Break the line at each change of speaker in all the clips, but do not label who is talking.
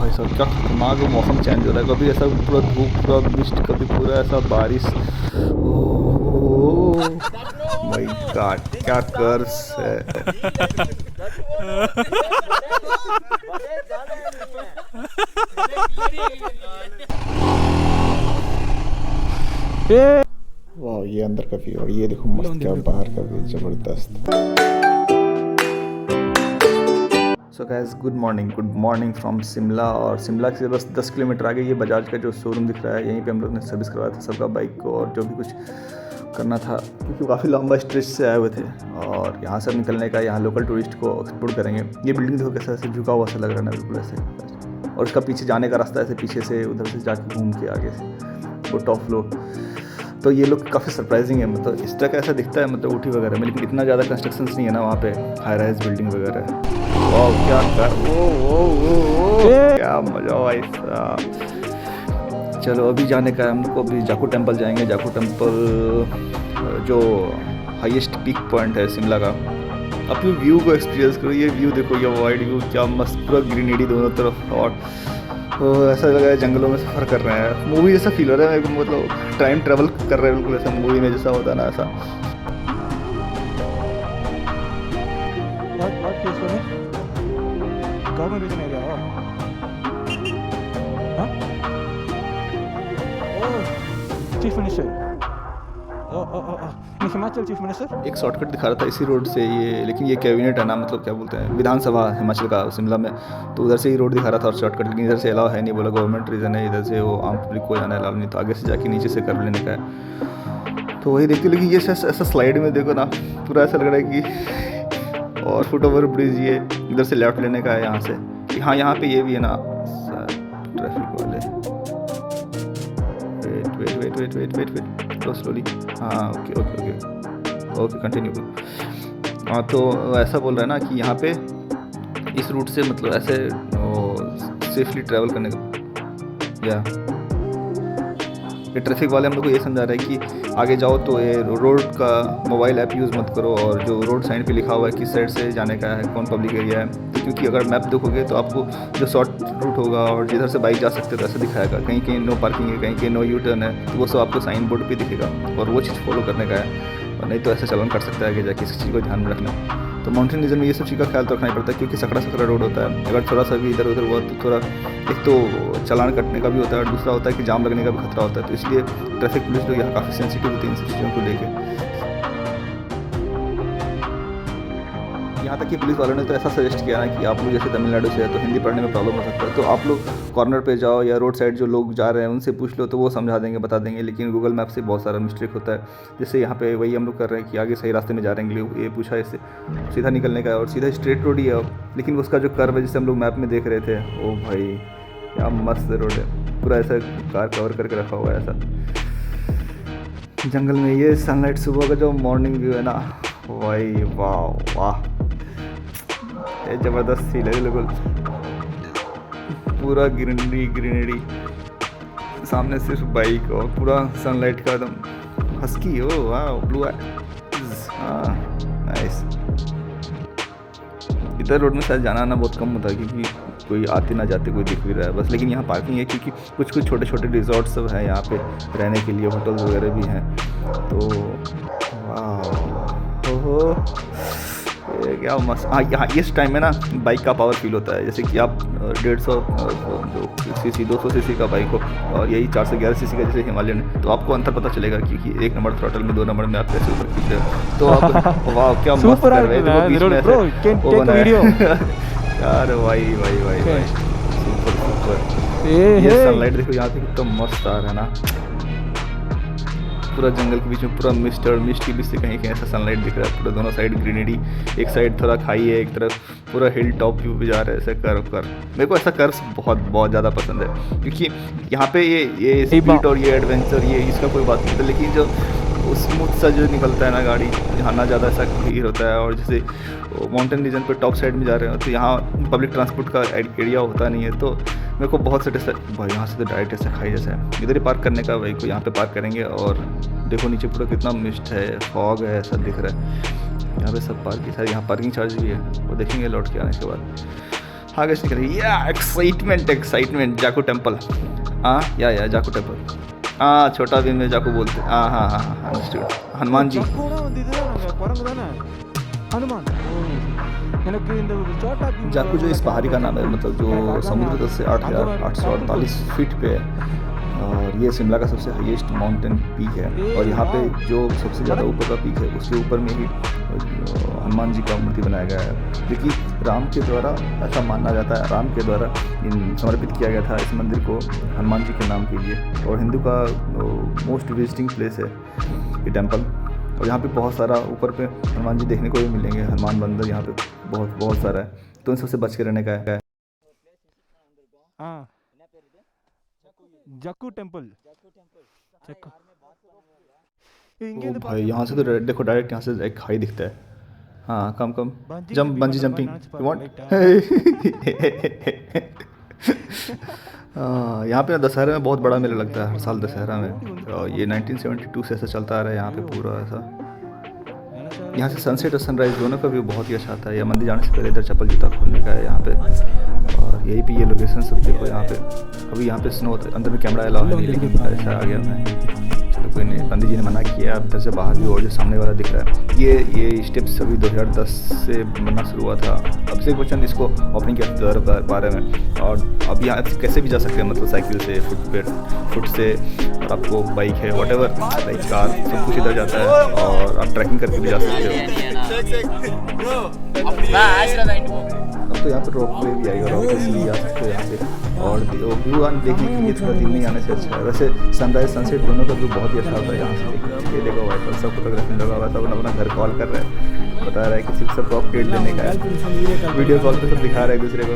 भाई साहब क्या खतरनाक है, मौसम चेंज हो रहा है, कभी ऐसा पूरा धूप पूरा मिस्ट, कभी पूरा ऐसा बारिश। ओह माय गॉड, क्या कर्स है। वाह, ये अंदर का व्यू और ये देखो मस्त, क्या बाहर का व्यू जबरदस्त। So guys, good morning from Shimla. और शिमला से बस 10 किलोमीटर आगे ये बजाज का जो शोरूम दिख रहा है, यहीं पे हम लोग ने सर्विस करवाया था सबका बाइक को, और जो भी कुछ करना था, क्योंकि काफ़ी लंबा स्ट्रेच से आए हुए थे। और यहाँ से निकलने का, यहाँ लोकल टूरिस्ट को एक्सप्लोर करेंगे। ये बिल्डिंग देखो कैसा ऐसे झुका हुआ सा लग रहा है ना, बिल्कुल ऐसे। और उसका पीछे जाने का रास्ता ऐसे पीछे से उधर से जाके घूम के आगे से वो टॉप फ्लोर। तो ये लोग काफ़ी सरप्राइजिंग है, मतलब इस तरह का ऐसा दिखता है मतलब ऊटी वगैरह में, लेकिन इतना ज़्यादा कंस्ट्रक्शन नहीं है ना वहाँ पे, हाई राइज बिल्डिंग वगैरह। वाह क्या कर, ओ क्या मजा भाई साहब। चलो अभी जाने का है हमको, अभी जाखू टेम्पल जाएंगे। जाखू टेम्पल जो हाईएस्ट पीक पॉइंट है शिमला का। अपने व्यू को एक्सपीरियंस करो, ये व्यू देखो, ये वाइड व्यू, क्या मस्त, पूरा ग्रीनरी दोनों तरफ। और तो ऐसा लग रहा है जंगलों में सफ़र कर रहे हैं, मूवी जैसा फील हो रहा है मेरे को, मतलब टाइम ट्रैवल कर रहे हैं बिल्कुल ऐसा, मूवी में जैसा होता है ना ऐसा।
Chief minister, Himachal chief minister.
एक शॉर्टकट दिखा रहा था इसी रोड से ये, लेकिन ये कैबिनेट है ना, मतलब क्या बोलते हैं, विधानसभा हिमाचल का शिमला में, तो उधर से ही रोड दिखा रहा था और शॉर्टकट, लेकिन इधर से अलाउ है नहीं, बोला गवर्नमेंट रीज़न है, इधर से वो आम पब्लिक को जाना अलाउ नहीं, तो आगे से जाके नीचे से कर लेने का है। तो वही देखते, लेकिन ये ऐसा स्लाइड में देखो ना, पूरा ऐसा लग रहा है कि, और फुट ओवर ब्रिज ये इधर से लेफ्ट लेने का है यहाँ से। हाँ यहाँ पे ये भी है ना ट्रैफिक वाले, वेट स्लोली। हाँ ओके कंटिन्यू। हाँ तो ऐसा बोल रहा है ना कि यहाँ पे इस रूट से मतलब ऐसे सेफली ट्रैवल करने का, या ये ट्रैफिक वाले हम लोग को ये समझा रहा है कि आगे जाओ तो ये रोड का मोबाइल ऐप यूज़ मत करो, और जो रोड साइड पे लिखा हुआ है किस साइड से जाने का है, कौन पब्लिक एरिया है, क्योंकि अगर मैप देखोगे तो आपको जो शॉर्ट रूट होगा और जिधर से बाइक जा सकते हो तो ऐसा दिखाएगा, कहीं कहीं नो पार्किंग है, कहीं कहीं नो यू टर्न है, तो वो सब आपको साइन बोर्ड पे दिखेगा, और वो चीज़ फॉलो करने का है, और नहीं तो ऐसा चलन कर सकता है आगे जाके, इस चीज़ को ध्यान में रखना। तो माउंटेन रीजन में ये सब चीज़ का ख्याल तो रखना ही पड़ता है, क्योंकि सकड़ा रोड होता है, अगर थोड़ा सा भी इधर उधर हुआ तो थोड़ा, एक तो चालान कटने का भी होता है और दूसरा होता है कि जाम लगने का भी खतरा होता है। तो इसलिए ट्रैफिक पुलिस लोग यहाँ काफ़ी सेंसिटिव होती है इन सब चीज़ों को लेकर। यहाँ तक कि पुलिस वालों ने तो ऐसा सजेस्ट किया ना कि आप लोग जैसे तमिलनाडु से है तो हिंदी पढ़ने में प्रॉब्लम हो सकता है, तो आप लोग कॉर्नर पे जाओ या रोड साइड जो लोग जा रहे हैं उनसे पूछ लो, तो वो समझा देंगे, बता देंगे। लेकिन गूगल मैप से बहुत सारा मिस्टेक होता है, जैसे यहाँ पे वही हम लोग कर रहे हैं कि आगे सही रास्ते में जा रहे हैं, ये पूछा इससे सीधा निकलने का, और सीधा स्ट्रेट रोड ही है, लेकिन उसका जो कर्व है जिसे हम लोग मैप में देख रहे थे, ओ भाई क्या मस्त रोड है, पूरा ऐसा कार कवर करके रखा हुआ है ऐसा जंगल में। ये सनलाइट सुबह का जो मॉर्निंग व्यू है ना, भाई वाह वाह, ये ज़बरदस्त फील है बिल्कुल, पूरा ग्रीनरी सामने, सिर्फ बाइक और पूरा सनलाइट का एकदम हस्की, हो वाह ब्लू आइज, हाँ नाइस। इधर रोड में शायद जाना आना बहुत कम होता है, क्योंकि कोई आते ना जाते कोई दिख भी रहा है बस, लेकिन यहाँ पार्किंग है, क्योंकि कुछ छोटे छोटे रिजॉर्ट सब हैं यहाँ पे रहने के लिए, होटल्स वगैरह भी हैं। तो वाह ओहो क्या मस्त। हाँ यहाँ इस टाइम में ना बाइक का पावर फील होता है, जैसे कि आप 150 सीसी 200 सीसी का बाइक हो और यही 411 सीसी का जैसे हिमालयन है, तो आपको अंतर पता चलेगा क्योंकि 1 नंबर थ्रॉटल में 2 नंबर में आप कैसे ऊपर खींच रहे हो। तो आप वाह क्या मस्त कर रहे हैं यार, भाई सुपर। ये सनलाइट देखो यहाँ पे कितना मस्त आ रहा है ना, पूरा जंगल के बीच में पूरा मिस्ट, और मिस्ट के बीच से कहीं कहीं ऐसा सनलाइट दिख रहा है, पूरा दोनों साइड ग्रीनरी, एक साइड थोड़ा खाई है, एक तरफ पूरा हिल टॉप व्यू पे जा रहा है ऐसा कर। मेरे को ऐसा कर्व बहुत ज़्यादा पसंद है, क्योंकि यहाँ पे ये स्पीड और ये एडवेंचर ये इसका कोई बात नहीं था, लेकिन जो स्मूथ सा जो निकलता है ना गाड़ी, यहाँ ना ज़्यादा ऐसा भीड़ होता है, और जैसे माउंटेन रीजन पे टॉप साइड में जा रहे हो तो यहाँ पब्लिक ट्रांसपोर्ट का एरिया होता नहीं है, तो मेरे को बहुत सेटिस्फाई। भाई यहाँ से तो डायरेक्ट ऐसा खाई जैसा है, इधर ही पार्क करने का, भाई को यहाँ पे पार्क करेंगे। और देखो नीचे पूरा कितना मिस्ट है, फॉग है, ऐसा दिख रहा है यहाँ पे सब पार्क की सारी, यहाँ पार्किंग चार्ज भी है, वो देखेंगे लौट के आने के बाद। हाँ कैसे निकल रही है, एक्साइटमेंट जाकू टेम्पल। हाँ या जाकू टेम्पल, हाँ छोटा भीम में जाकू बोलते हैं। हाँ अंडरस्टूड। हनुमान जी,
ஜக்கூனா வந்து இதுதானங்க குரங்கு தானே हनुमान எனக்கு இந்த छोटा भीम
जाकू जो इस पहाड़ी का नाम है, मतलब जो समुद्र तल से 8,848 फीट पे है और ये शिमला का सबसे हाईएस्ट माउंटेन पीक है। और यहाँ पे जो सबसे ज़्यादा ऊपर का पीक है उसके ऊपर में ही हनुमान जी का मूर्ति बनाया गया है, क्योंकि राम के द्वारा ऐसा माना जाता है, राम के द्वारा समर्पित किया गया था इस मंदिर को हनुमान जी के नाम के लिए। और हिंदू का मोस्ट विजिटिंग प्लेस है ये टेम्पल। और यहाँ पे बहुत सारा ऊपर पे हनुमान जी देखने को भी मिलेंगे, हनुमान मंदिर यहाँ पे बहुत सारा है, तो इन सबसे बच के रहने का है।
हाँ जक्कू टेम्पल जक्कू
ओ भाई यहाँ से तो देखो डायरेक्ट यहाँ से एक खाई दिखता है। हाँ कम बंजी जंपिंग यू वांट। यहाँ पे दशहरे में बहुत बड़ा मेला लगता है हर साल दशहरा में, और ये 1972 से ऐसा चलता आ रहा है यहाँ पे पूरा ऐसा। यहाँ से सनसेट और सनराइज दोनों का व्यू बहुत ही अच्छा आता है। या मंदिर जाने से पहले इधर चप्पल जूता खोलने का है यहाँ पे, और यही पे ये लोकेशन सब देखो यहाँ पे। अभी यहाँ पे स्नो अंदर में कैमरा अलाउ है नहीं, लेकिन ऐसा आ गया मैं, चलो कोई नहीं, पंडित जी ने मना किया। अब इधर से बाहर भी और जो सामने वाला दिख रहा है ये स्टेप्स अभी 2010 से बनना शुरू हुआ था। अब से क्वेश्चन इसको ओपनिंग किया 2012 में, और अब यहाँ कैसे भी जा सकते हैं, मतलब साइकिल से, फुट से, और आपको बाइक है व्हाटएवर, बाइक कार सब कुछ इधर जाता है, और आप ट्रैकिंग करके भी जा सकते हो। अब तो यहाँ पे रोप वे भी आएगा, रोप वे से भी आ सकते हो यहाँ पे, और व्यू देखने के लिए थोड़ा दिन नहीं आने से अच्छा है। वैसे सनराइज सनसेट दोनों का व्यू बहुत ही अच्छा होता है यहाँ से। ये देखो भाई पर सब फोटोग्राफी लगा हुआ है, सब अपना घर कॉल कर रहे हैं, बता रहा है कि सिर्फ सबको अपडेट देने का है, वीडियो कॉल पे सब दिखा रहा है दूसरे को।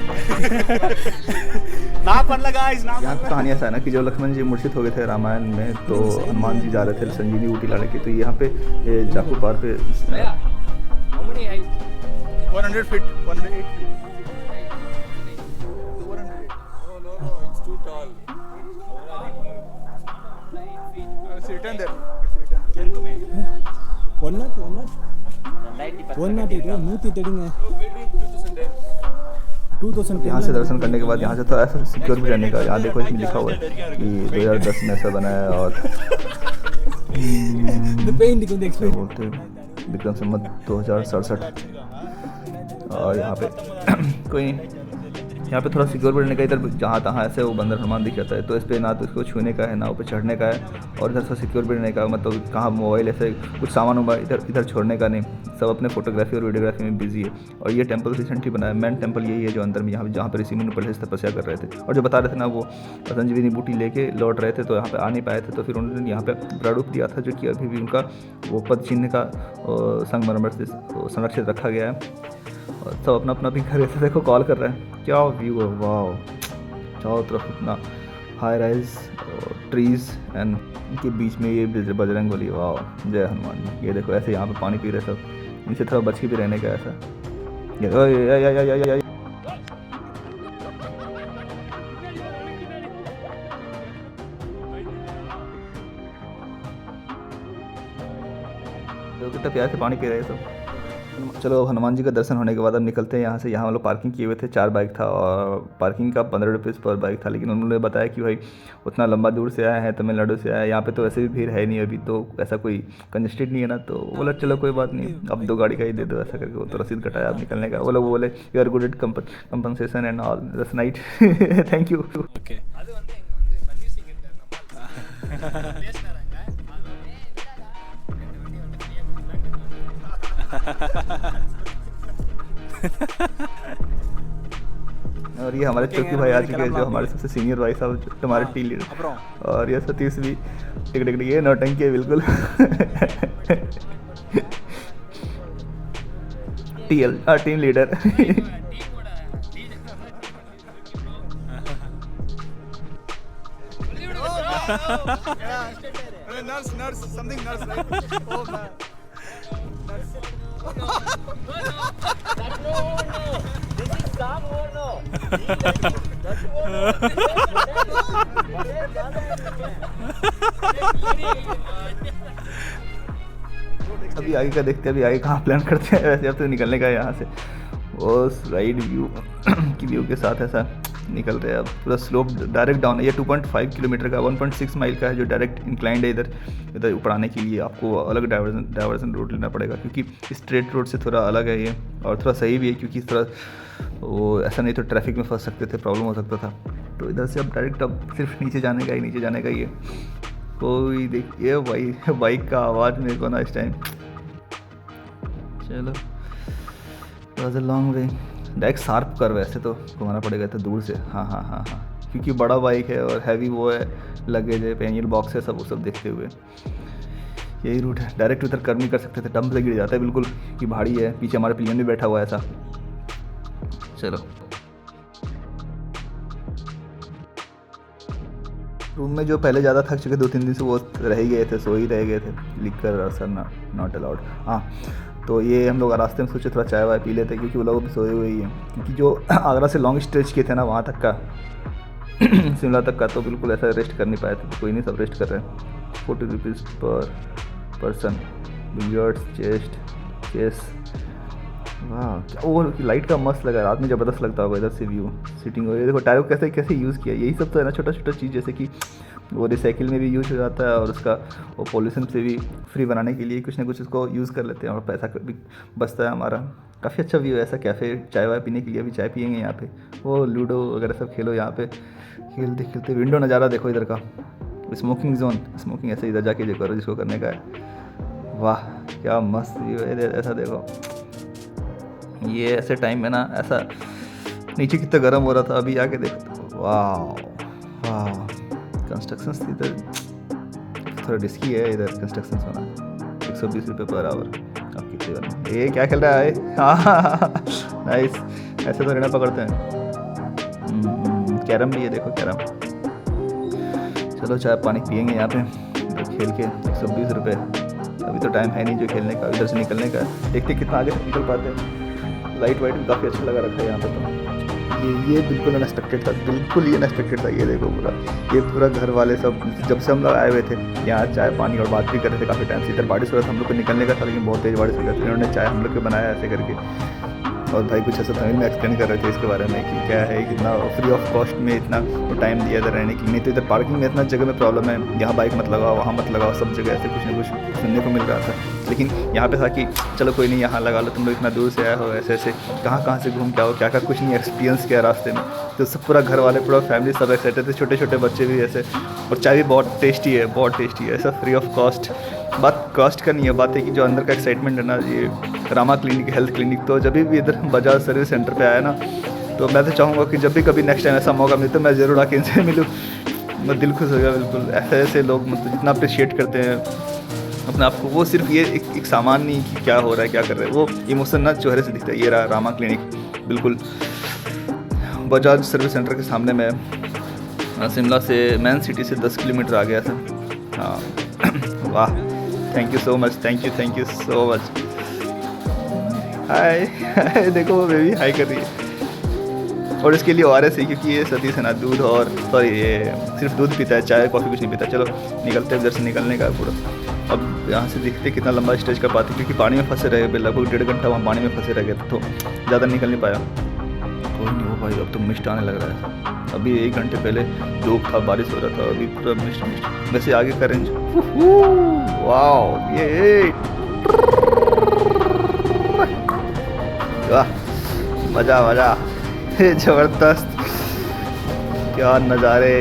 यहाँ की कहानी ऐसा है ना कि जो लक्ष्मण जी मूर्छित हो गए थे रामायण में, तो हनुमान जी जा रहे थे संजीवनी बूटी लाने की, तो यहाँ पे जाकू पार पे
100 feet, 108 feet. It's too tall. It's written there. It's written.
2010
यहाँ से दर्शन करने के बाद यहाँ से तो ऐसा सिक्योर भी रहने का, यहाँ देखो इसमें लिखा हुआ है कि 2010 में ऐसा बना है, और क्या बोलते हैं विक्रम संवत 2067। और यहाँ पे कोई नहीं, यहाँ पे थोड़ा सिक्योर भी रहने का। इधर जहाँ तहाँ ऐसे वो बंदर हनुमान दिख जाता है, तो इस पर ना तो इसको छूने का है ना ऊपर चढ़ने का है, और इधर से सिक्योर भी रहने का, मतलब कहाँ मोबाइल ऐसे कुछ सामान हुआ इधर छोड़ने का नहीं, सब अपने फोटोग्राफी और वीडियोग्राफी में बिजी है। और ये टेम्पल रिसेंटली बना है, मेन टेम्पल यही है जो अंदर में यहाँ जहाँ पर ऋषि मुनि पहले से तपस्या कर रहे थे, और जो बता रहे थे ना वो संजीवनी बूटी लेके लौट रहे थे, तो यहाँ पे आ नहीं पाए थे, तो फिर उन्होंने यहाँ पे प्रारूप दिया था, जो कि अभी भी उनका वो पद चिन्ह का संगमरमर से संरक्षित रखा गया है। और सब अपना अपना भी घर ऐसे देखो कॉल कर रहे हैं। क्या व्यू है, वाह, चारों तरफ इतना हाई राइज ट्रीज एंड इनके बीच में ये बजरंग बली, वाह जय हनुमान जी। ये देखो ऐसे यहाँ पे पानी पी रहे सब, इनसे थोड़ा बच के भी रहने का ऐसा। ये कितना प्यार से पानी पी रहे हैं सब। चलो हनुमान जी का दर्शन होने के बाद अब निकलते हैं यहाँ से। यहाँ हम लोग पार्किंग किए हुए थे, 4 बाइक था, और पार्किंग का 15 रुपीज़ पर बाइक था, लेकिन उन्होंने बताया कि भाई उतना लंबा दूर से आया है, तमिलनाडु से आया है, यहाँ पे तो वैसे भी भीड़ है नहीं अभी, तो ऐसा कोई कंजेस्टेड नहीं है ना, तो बोला चलो कोई बात नहीं, अब 2 गाड़ी का ही दे दो ऐसा करके। वो तो रसीद कटाया अब निकलने का। वो लोग बोले you are good at compensation and all this night, thank you. और ये हमारे चौकी भाई आ चुके हैं, जो हमारे सबसे सीनियर भाई साहब, हमारे टीम लीडर, और ये सतीश भी टिक ये नौटंकी है बिल्कुल। Team leader.
Nurse, something nurse, right? Oh man.
अभी आगे का देखते हैं, अभी आगे कहाँ प्लान करते हैं। वैसे अब तो निकलने का है यहाँ से, उस राइड व्यू की व्यू के साथ ऐसा निकल रहे हैं। अब पूरा स्लोप डायरेक्ट डाउन है। ये 2.5 किलोमीटर का 1.6 माइल का है जो डायरेक्ट इंक्लाइंड है। इधर ऊपर आने के लिए आपको अलग डाइवर्जन रोड लेना पड़ेगा क्योंकि स्ट्रेट रोड से थोड़ा अलग है ये, और थोड़ा सही भी है क्योंकि थोड़ा वो ऐसा नहीं तो ट्रैफिक में फंस सकते थे, प्रॉब्लम हो सकता था। तो इधर से अब डायरेक्ट अब सिर्फ नीचे जाने का ही है। कोई देखिए बाइक का आवाज़ मेरे को ना इस टाइम। चलो was a long way. Direct sharp कर वैसे तो घुमाना पड़ेगा तो दूर से। हाँ क्योंकि बड़ा बाइक है और हैवी वो है, लगेज है, पेनियल बॉक्स है, सब वो सब देखते हुए यही रूट है। डायरेक्ट उधर कर नहीं कर सकते थे, डंप से गिर जाता है बिल्कुल कि भारी है। पीछे हमारे पिलियन भी बैठा हुआ है ऐसा। चलो रूम में जो पहले ज़्यादा थक चुके 2-3 दिन से वो रह ही गए थे, सो ही रह गए थे, लिख कर सर नॉट अलाउड। हाँ तो ये हम लोग रास्ते में सोचे थोड़ा चाय वाय पी लेते क्योंकि वो लोग भी सोए हुए ही हैं। क्योंकि जो आगरा से लॉन्ग स्ट्रेच किए थे ना वहाँ तक का शिमला तक का, तो बिल्कुल ऐसा रेस्ट कर नहीं पाए थे। कोई नहीं, सब रेस्ट कर रहे हैं। 40 रुपीज़ पर पर्सन, बिलियर्ड्स, चेस। वाह क्या वो लाइट का मस्त लगा, रात में ज़बरदस्त लगता होगा इधर से व्यू, सीटिंग। और ये देखो टायर को कैसे यूज़ किया, यही सब तो है ना, छोटा छोटा चीज़ जैसे कि वो रिसाइकिल में भी यूज हो जाता है और उसका वो पॉल्यूशन से भी फ्री बनाने के लिए कुछ ना कुछ उसको यूज़ कर लेते हैं और पैसा भी बचता है हमारा। काफ़ी अच्छा व्यू है ऐसा कैफ़े, चाय वाय पीने के लिए भी चाय पियेंगे यहाँ पे। वो लूडो वगैरह सब खेलो यहाँ पे, खेलते खेलते। विंडो नज़ारा देखो इधर का, स्मोकिंग जोन, स्मोकिंग ऐसे इधर जाके जो करो जिसको करने का है। वाह क्या मस्त व्यू है इधर, ऐसा देखो। ये ऐसे टाइम में ना ऐसा नीचे कितना गर्म हो रहा था, अभी आके देखो। वाह कंस्ट्रक्शन इधर थोड़ा रिस्की है, इधर कंस्ट्रक्शन होना। 120 रुपये पर आवर। आप कितने बार ये क्या खेल रहा है? हाँ नाइस, ऐसे तो रहना पकड़ते हैं। कैरम भी है देखो, कैरम। चलो चाय पानी पियेंगे यहाँ पे तो खेल के। 120 रुपये, अभी तो टाइम है नहीं जो खेलने का, इधर से निकलने का। देखते कितना आगे निकल पाते हैं। लाइट वाइट भी काफ़ी अच्छा लगा रखा है यहाँ पे। तो ये बिल्कुल अनएक्सपेक्टेड था, बिल्कुल ही अनएक्सपेक्टेड था। ये देखो पूरा घर वाले सब, जब से हम लोग आए हुए थे यहाँ चाय पानी और बात भी कर रहे थे काफ़ी टाइम से। इधर बारिश हो रहा था, हम लोग को निकलने का था लेकिन बहुत तेज़ बारिश हो गया। फिर उन्होंने चाय हम लोग को बनाया ऐसे करके, और भाई कुछ ऐसा तमिल में एक्सप्लेन कर रहे थे इसके बारे में कि क्या है, कितना फ्री ऑफ कॉस्ट में इतना टाइम दिया इधर रहने की। नहीं तो इधर पार्किंग में इतना जगह में प्रॉब्लम है, यहाँ बाइक मत लगाओ, वहाँ मत लगाओ, सब जगह ऐसे कुछ ना कुछ सुनने को मिल रहा था। लेकिन यहाँ पे था कि चलो कोई नहीं यहाँ लगा लो, तुम लोग इतना दूर से आए हो, ऐसे ऐसे कहाँ से घूम के आओ, क्या कुछ नहीं एक्सपीरियंस किया रास्ते में। तो सब पूरा घर वाले पूरा फैमिली सब एक्साइटेड थे, छोटे छोटे बच्चे भी ऐसे। और चाय भी बहुत टेस्टी है ऐसा, फ्री ऑफ कॉस्ट। बात कॉस्ट का नहीं है, बात है कि जो अंदर का एक्साइटमेंट है ना, ये रामा क्लिनिक, हेल्थ क्लिनिक। तो जब भी इधर बजाज सर्विस सेंटर पे आया ना, तो मैं तो चाहूँगा कि जब भी कभी नेक्स्ट टाइम ऐसा मौका मिले तो मैं ज़रूर आके इनसे मिलूँ। मैं दिल खुश हो गया बिल्कुल। ऐसे लोग मतलब जितना अप्रिशिएट करते हैं अपने आप को, वो सिर्फ ये एक सामान नहीं कि क्या हो रहा है क्या कर रहे हैं, वो इमोशन ना चेहरे से दिखता है। ये रहा रामा क्लिनिक, बिल्कुल बजाज सर्विस सेंटर के सामने में। शिमला से मेन सिटी से 10 किलोमीटर आ गया था। हाँ वाह, thank you so much, thank you so much. हाय देखो वो बेबी हाई कर रही है। और इसके लिए ORS है क्योंकि ये सतीश है ना, दूध और सॉरी ये सिर्फ दूध पीता है, चाय कॉफ़ी कुछ नहीं पीता। चलो निकलते हैं, इधर से निकलने का पूरा। अब यहाँ से देखते कितना लंबा स्टेज कर पाते, क्योंकि पानी में फंसे रहे, लगभग 1.5 घंटा वहाँ पानी में फंसे रह गए थे, तो ज़्यादा निकल नहीं पाया। कोई नहीं हो भाई, अब तो मिस्ट आने लग रहा है। अभी 1 घंटे पहले धूप था, बारिश हो रहा था, अभी पूरा मिस्ट। वैसे आगे का रेंज, वाह ये वाह, मज़ा ज़बरदस्त, क्या नज़ारे।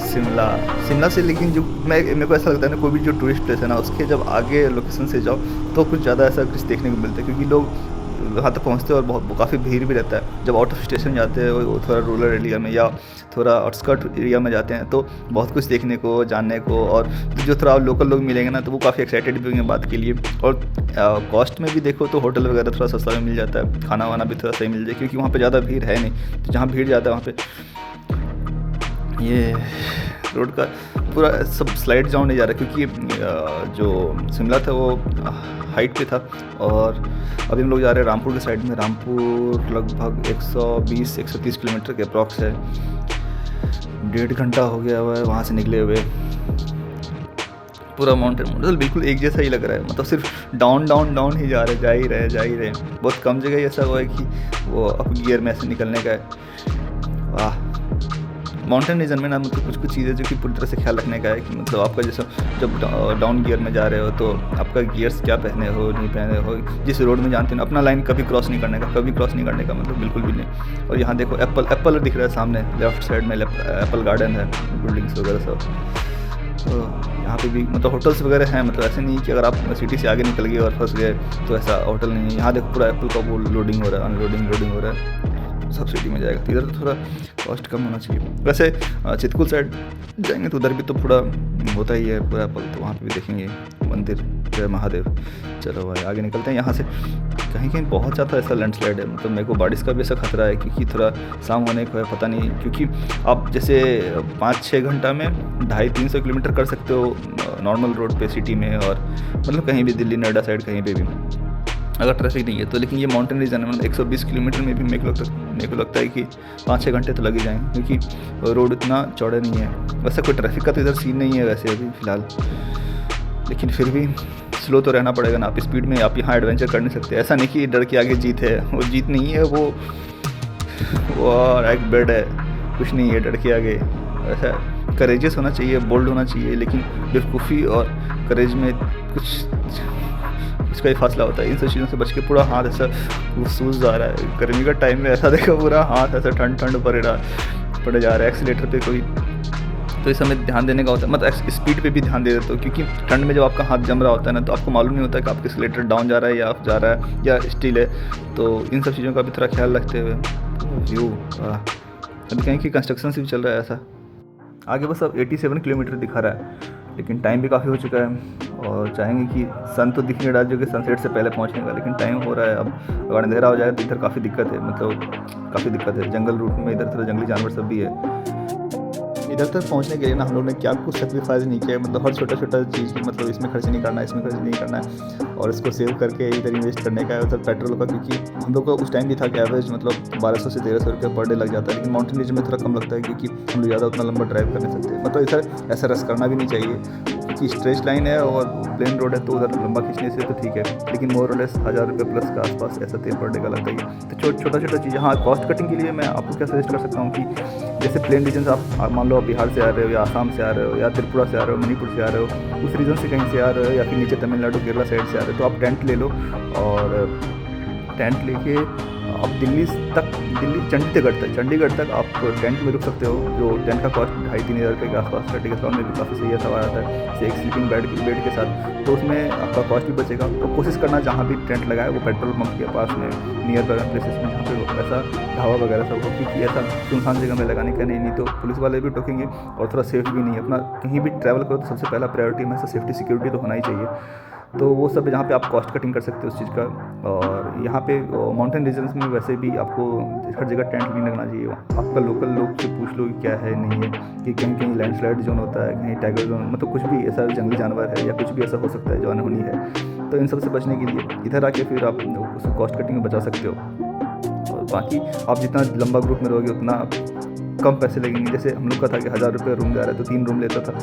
शिमला से, लेकिन जो मेरे को ऐसा लगता है ना, कोई भी जो टूरिस्ट प्लेस है ना, उसके जब आगे लोकेशन से जाओ तो कुछ ज़्यादा ऐसा कुछ देखने को मिलता है, क्योंकि लोग वहाँ तक पहुँचते हैं और बहुत काफ़ी भीड़ भी रहता है। जब आउट ऑफ स्टेशन जाते हैं, वो थोड़ा रूरल एरिया में या थोड़ा आउटस्कर्ट एरिया में जाते हैं, तो बहुत कुछ देखने को, जानने को, और जो थोड़ा लोकल लोग मिलेंगे ना, तो वो काफ़ी एक्साइटेड भी होंगे बात के लिए। और कॉस्ट में भी देखो तो होटल वगैरह थोड़ा सस्ता में मिल जाता है, खाना वाना भी थोड़ा सही मिल जाए, क्योंकि वहाँ पर ज़्यादा भीड़ है नहीं। तो जहाँ भीड़ ज़्यादा है वहाँ पर ये रोड का पूरा सब स्लाइड डाउन नहीं जा रहा, क्योंकि जो शिमला था वो हाइट पे था, और अभी हम लोग जा रहे हैं रामपुर के साइड में। रामपुर लगभग 120-130 किलोमीटर के अप्रॉक्स है। 1.5 घंटा हो गया हुआ है वहाँ से निकले हुए। पूरा माउंटेन मतलब बिल्कुल एक जैसा ही लग रहा है, मतलब सिर्फ डाउन डाउन डाउन ही जा रहे जा ही रहे। बहुत कम जगह ऐसा हुआ है कि वो अप गियर में ऐसे निकलने का है। वाह, माउंटेन रीजन में ना मतलब कुछ चीज़ें जो कि पूरी तरह से ख्याल रखने का है कि मतलब आपका जैसे जब डाउन गियर में जा रहे हो तो आपका गियर्स क्या पहने हो नहीं पहने हो, जिस रोड में जानते हो अपना लाइन कभी क्रॉस नहीं करने का मतलब बिल्कुल भी नहीं। और यहाँ देखो एप्पल दिख रहा है सामने लेफ्ट साइड में, एप्पल गार्डन है, बिल्डिंग्स वगैरह सब। तो यहाँ पे भी मतलब होटल्स वगैरह हैं, मतलब ऐसे नहीं कि अगर आप सिटी से आगे निकल गए और फंस गए तो ऐसा होटल नहीं है। यहाँ देखो पूरा एप्पल का वो लोडिंग हो रहा है, अनलोडिंग हो रहा है, सब सिटी में जाएगा। तो इधर तो थोड़ा कॉस्ट कम होना चाहिए। वैसे चितकुल साइड जाएंगे तो उधर भी तो पूरा होता ही है पूरा एप्पल, तो वहाँ पे भी देखेंगे मंदिर जय महादेव। चलो भाई आगे निकलते हैं यहाँ से। कहीं कहीं बहुत ज़्यादा ऐसा लैंडस्लाइड है, मतलब मेरे को बारिश का भी ऐसा खतरा है क्योंकि थोड़ा शाम होने को है, पता नहीं, क्योंकि आप जैसे 5-6 घंटा में 250-300 किलोमीटर कर सकते हो नॉर्मल रोड पे सिटी में, और मतलब कहीं भी दिल्ली नोएडा साइड कहीं पे भी अगर ट्रैफिक नहीं है तो। लेकिन ये माउंटेन रीजन है, मतलब 120 किलोमीटर में भी मेरे को लगता है कि 5-6 घंटे तो लग ही जाएंगे, क्योंकि रोड इतना चौड़ा नहीं है। वैसे कोई ट्रैफिक का तो इधर सीन नहीं है वैसे अभी फ़िलहाल, लेकिन फिर भी स्लो तो रहना पड़ेगा ना। आप स्पीड में आप यहाँ एडवेंचर कर नहीं सकते। ऐसा नहीं कि डर के आगे जीत है, वो जीत नहीं है, वो एक बेड है, कुछ नहीं है डर के आगे। ऐसा करेजियस होना चाहिए, बोल्ड होना चाहिए, लेकिन बेवकूफ़ी और करेज में कुछ इसका ही फासला होता है। इन सब चीज़ों से बच के पूरा हाथ ऐसा सूज जा रहा है। गर्मी का टाइम में ऐसा देखो पूरा हाथ ऐसा ठंड पड़े जा रहा है एक्सीलेटर पे कोई, तो इस समय ध्यान देने का होता है, मतलब स्पीड पे भी ध्यान दे देते हो, क्योंकि ठंड में जब आपका हाथ जम रहा होता है ना तो आपको मालूम नहीं होता कि आपका एक्सीलेटर डाउन जा रहा है या अप जा रहा है या स्टिल है। तो इन सब चीज़ों का भी थोड़ा ख्याल रखते हुए व्यू अभी कहीं की कंस्ट्रक्शन से भी चल रहा है ऐसा। आगे बस अब 87 किलोमीटर दिखा रहा है, लेकिन टाइम भी काफ़ी हो चुका है और चाहेंगे कि सन तो दिख नहीं रहा जो कि सनसेट से पहले पहुंचने का, लेकिन टाइम हो रहा है। अब अगर अंधेरा हो जाए तो इधर काफ़ी दिक्कत है, मतलब काफ़ी दिक्कत है। जंगल रूट में इधर थोड़ा जंगली जानवर सब भी है। इधर तक पहुंचने के लिए ना हम लोग ने क्या कुछ सेक्रीफाइस नहीं किया, मतलब हर छोटा चीज़ की, मतलब इसमें खर्च नहीं करना है, इसमें खर्च नहीं करना है, और इसको सेव करके इधर इन्वेस्ट करने का है उधर पेट्रोल का, क्योंकि हम लोग को उस टाइम भी था कि एवरेज मतलब 1200 से 1300 रुपये पर डे लग जाता है। लेकिन माउंटेन रीजन में थोड़ा कम लगता है क्योंकि हम लोग ज़्यादा उतना लंबा ड्राइव कर नहीं सकते, मतलब इधर ऐसा रस करना भी नहीं चाहिए क्योंकि स्ट्रेच लाइन है और प्लेन रोड है, तो उधर लंबा खींचने से तो ठीक है, लेकिन मोर और लेस 1000 रुपये प्लस के आसपास ऐसा तेल पर डे का लगता है। तो छोटा चीज़। हाँ, कॉस्ट कटिंग के लिए मैं आपको क्या सजेस्ट कर सकता हूँ कि जैसे प्लेन रीजन से आप मान लो आप बिहार से आ रहे हो या आसाम से आ रहे हो या त्रिपुरा से आ रहे हो, मणिपुर से आ रहे हो, उस रीजन से कहीं से आ रहे हो या फिर नीचे तमिलनाडु केरला साइड से आ रहे हो, तो आप टेंट ले लो और टेंट लेके आप दिल्ली चंडीगढ़ तक आप टेंट में रुक सकते हो। जो टेंट का कॉस्ट 2,500-3,000 रुपये के आसपास का टिकट में भी काफ़ी सही ऐसा आता है, एक स्लीपिंग बेड के साथ, तो उसमें आपका कॉस्ट भी बचेगा। तो कोशिश करना जहाँ भी टेंट लगाए वो पेट्रोल पंप के पास में नियर बाय प्लेसेस में जहाँ पे ऐसा ढाबा वगैरह सब हो, क्योंकि ऐसा सुनसान जगह में लगाने का नहीं तो पुलिस वाले भी टोकेंगे और थोड़ा सेफ भी नहीं है। अपना कहीं भी ट्रैवल करो तो सबसे पहला प्रायोरिटी में सेफ्टी सिक्योरिटी तो होना ही चाहिए। तो वो सब है जहाँ पे आप कॉस्ट कटिंग कर सकते हो उस चीज़ का। और यहाँ पे माउंटेन रीजन्स में वैसे भी आपको हर जगह टेंट नहीं लगना चाहिए। आपका लोकल लोग से पूछ लो कि क्या है नहीं है, कि कहीं लैंडस्लाइड जोन होता है, कहीं टाइगर जोन, मतलब कुछ भी ऐसा जंगली जानवर है या कुछ भी ऐसा हो सकता है जो अनहोनी है। तो इन सब से बचने के लिए इधर आके फिर आप उसको कॉस्ट कटिंग में बचा सकते हो। और बाकी आप जितना लंबा ग्रुप में रहोगे उतना कम पैसे लगेंगे। जैसे हम लोग का था कि 1000 रुपये रूम जा रहा है तो 3 रूम लेता था,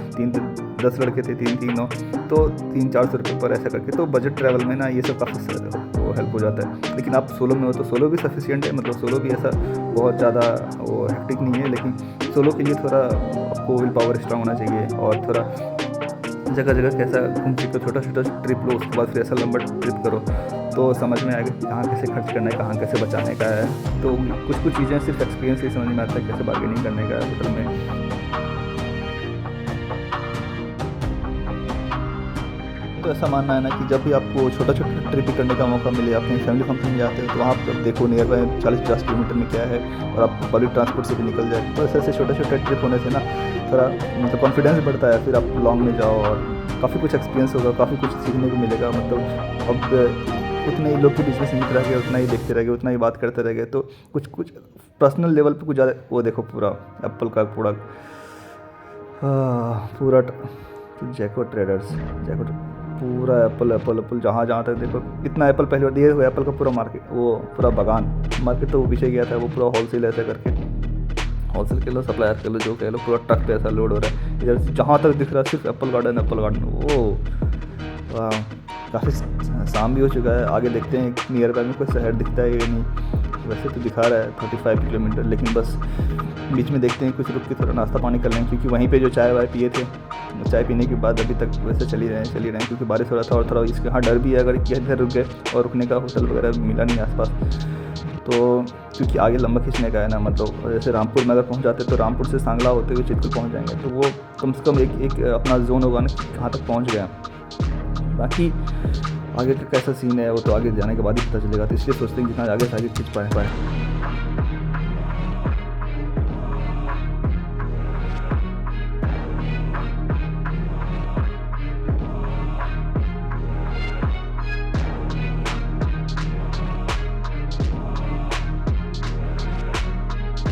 10 लड़के थे, 3 9 तो 300-400 रुपये पर ऐसा करके, तो बजट ट्रैवल में ना ये सब काफ़ी वो हेल्प हो जाता है। लेकिन आप सोलो में हो तो सोलो भी सफिशिएंट है, मतलब सोलो भी ऐसा बहुत ज़्यादा वो हेक्टिक नहीं है, लेकिन सोलो के लिए थोड़ा आपको विल पावर स्ट्रांग होना चाहिए और थोड़ा जगह कैसा घूम फिर कर छोटा ट्रिप लो, उसके बाद फिर ऐसा लंबा ट्रिप करो तो समझ में आएगा कहाँ कैसे खर्च करना है, कहाँ कैसे बचाने का है। तो कुछ चीज़ें सिर्फ एक्सपीरियंस से समझ में आता है कैसे बार्गेनिंग करने का है होटल में। तो ऐसा मानना है ना कि जब भी आपको छोटा ट्रिप करने का मौका मिले, आप कहीं फैमिली फंक्शन में जाते हो तो वहाँ आप देखो नियर बाय 40-50 किलोमीटर में क्या है और आप पब्लिक ट्रांसपोर्ट से भी निकल जाए। तो ऐसे छोटे ट्रिप होने से ना थोड़ा मतलब कॉन्फिडेंस बढ़ता है, फिर आप लॉन्ग में जाओ और काफ़ी कुछ एक्सपीरियंस होगा, काफ़ी कुछ सीखने को मिलेगा। मतलब अब उतने ही लोग के बीच में सीख रह गए, उतना ही देखते रह गए, उतना ही बात करते रह गए, तो कुछ पर्सनल लेवल पे कुछ ज़्यादा वो देखो पूरा एप्पल का पूरा जैको ट्रेडर्स पूरा एप्पल जहाँ तक देखो इतना एप्पल पहले बार दिए हुए एप्पल का पूरा मार्केट, वो पूरा बागान मार्केट तो वो पीछे गया था, वो पूरा होलसेल ऐसा करके होलसेल कह लो, सप्लायर कह लो, जो कह लो, पूरा ट्रक पे ऐसा लोड हो रहा है। इधर जहाँ तक दिख रहा है सिर्फ एप्पल गार्डन, एप्पल गार्डन। ओह वाह, काफ़ी शाम भी हो चुका है। आगे देखते हैं नियर बाय में कोई शहर दिखता है या नहीं। वैसे तो दिखा रहा है 35 किलोमीटर, लेकिन बस बीच में देखते हैं कुछ रुक के थोड़ा नाश्ता पानी कर लें, क्योंकि वहीं पे जो चाय वाय पिए थे, चाय पीने के बाद अभी तक वैसे चल ही रहे हैं, क्योंकि बारिश हो रहा था और थोड़ा इसके यहाँ डर भी है अगर इधर रुक गए और रुकने का होटल वगैरह मिला नहीं आसपास, तो क्योंकि आगे लंबा खींचने का है ना, मतलब जैसे रामपुर में अगर पहुंच जाते तो रामपुर से सांगला होते हुए चितकुल पहुंच जाएंगे, तो वो कम से कम एक अपना जोन होगा ना कहाँ तक पहुंच गया। बाकी आगे का कैसा सीन है वो तो आगे जाने के बाद ही पता चलेगा, तो इसलिए सोचते हैं जितना आगे से आगे खींच पाए।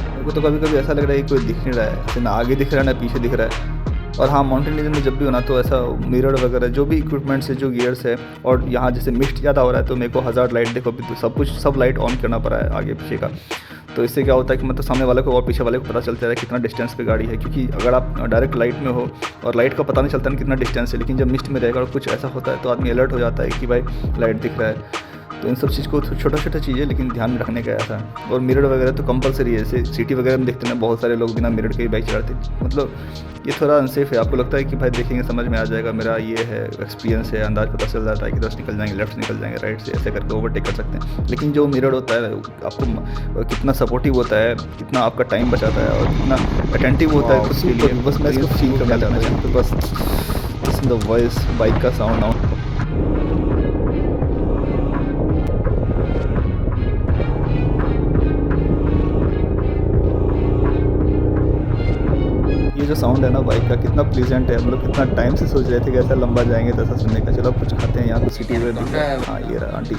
मेरे को तो कभी कभी ऐसा लग रहा है कि कोई दिख नहीं रहा है, ऐसे ना आगे दिख रहा है ना पीछे दिख रहा है। और हाँ, माउंटेन रीजन में जब भी होना तो ऐसा मिरर वगैरह जो भी इक्विपमेंट्स है, जो गियर्स है, और यहाँ जैसे मिस्ट ज़्यादा हो रहा है तो मेरे को हज़ार लाइट देखो भी तो सब लाइट ऑन करना पड़ा है आगे पीछे का। तो इससे क्या होता है कि मतलब सामने वाले को और पीछे वाले को पता चलता है कितना डिस्टेंस पे गाड़ी है, क्योंकि अगर आप डायरेक्ट लाइट में हो और लाइट का पता नहीं चलता ना कितना डिस्टेंस है, लेकिन जब मिस्ट में रहेगा और कुछ ऐसा होता है तो आदमी अलर्ट हो जाता है कि भाई लाइट दिख रहा है। तो इन सब चीज़ को छोटा छोटा चीज़ें लेकिन ध्यान में रखने का ऐसा। और मिरर वगैरह तो कंपलसरी है, जैसे सिटी वगैरह में देखते हैं बहुत सारे लोग बिना मिरर के ही बाइक चलाते, मतलब ये थोड़ा अनसेफ है। आपको लगता है कि भाई देखेंगे समझ में आ जाएगा, मेरा ये है एक्सपीरियंस है, अंदाज पता चल जाता है कि 10 निकल जाएंगे, लेफ्ट से निकल जाएंगे, राइट से, ऐसे करके ओवरटेक कर सकते हैं। लेकिन जो मिरर होता है आपको कितना सपोर्टिव होता है, कितना आपका टाइम बचाता है और कितना अटेंटिव होता है उसके लिए, बस मैं इसको फील करना चाहता हूँ। तो बस द वॉइस बाइक का साउंड आउट। ये जो साउंड है ना बाइक का कितना प्लीजेंट है, मतलब कितना टाइम से सोच रहे थे कि ऐसा लंबा जाएंगे तो ऐसा सुनने का। चलो कुछ खाते हैं, यहाँ कुछ सिटी में दिख रहा है। हाँ ये रहा आंटी,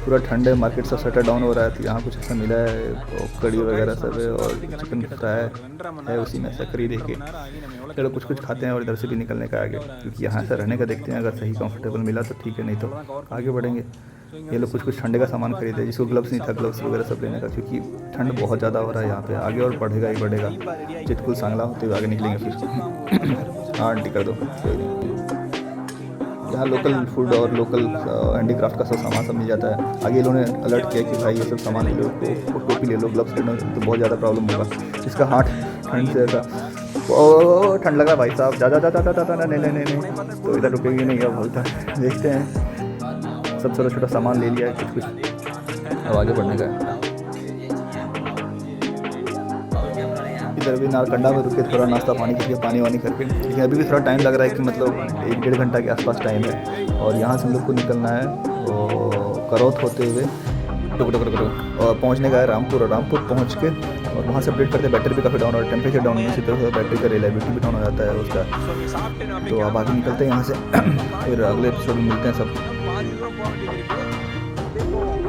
पूरा ठंड है, मार्केट सब शटर डाउन हो रहा है, तो यहाँ कुछ ऐसा मिला है, कड़ी वगैरह सब है और चिकन फ्राई है उसी में ऐसा खरीदे के। चलो कुछ खाते हैं और इधर से भी निकलने का आगे, क्योंकि यहाँ से रहने का देखते हैं, अगर सही कंफर्टेबल मिला तो ठीक है, नहीं तो आगे बढ़ेंगे। ये लोग कुछ ठंडे का सामान खरीदे, जिसको ग्लव्स नहीं था ग्लव्स वगैरह सब लेने का, क्योंकि ठंड बहुत ज़्यादा हो रहा है यहाँ पे, आगे और बढ़ेगा ही बढ़ेगा। चितकुल सांगला होते हुए आगे निकलेंगे फिर। हाँ आंटी कर दो, कोई नहीं। यहाँ लोकल फूड और लोकल हैंडीक्राफ्ट का सब सामान सब मिल जाता है। आगे ये लोगों ने अलर्ट किया कि भाई ये सब सामान ले लो, टोपी ले लो, ग्लव्स ले लो, तो बहुत ज़्यादा प्रॉब्लम होगा। इसका हाथ ठंड से ऐसा ओ ठंड लगा भाई साहब, ज़्यादा नहीं, तो इधर रुकेंगे नहीं, अब बोलता है देखते हैं। सब छोटा छोटा सामान ले लिया है कुछ, अब आगे बढ़ने का है। इधर भी नारकंडा में रुके थोड़ा नाश्ता पानी करके, पानी वानी करके, लेकिन अभी भी थोड़ा टाइम लग रहा है कि मतलब 1-1.5 घंटा के आसपास टाइम है। और यहाँ से हम लोग को निकलना है करौत होते हुए और पहुँचने का है रामपुर। और रामपुर पहुँच के और वहाँ से अपडेट करते हैं। बैटरी भी काफ़ी डाउन और टेम्परेचर डाउन होने से बैटरी का रिलायबिलिटी भी डाउन हो जाता है उसका। तो अब आगे निकलते हैं यहाँ से, फिर अगले एपिसोड में मिलते हैं सब।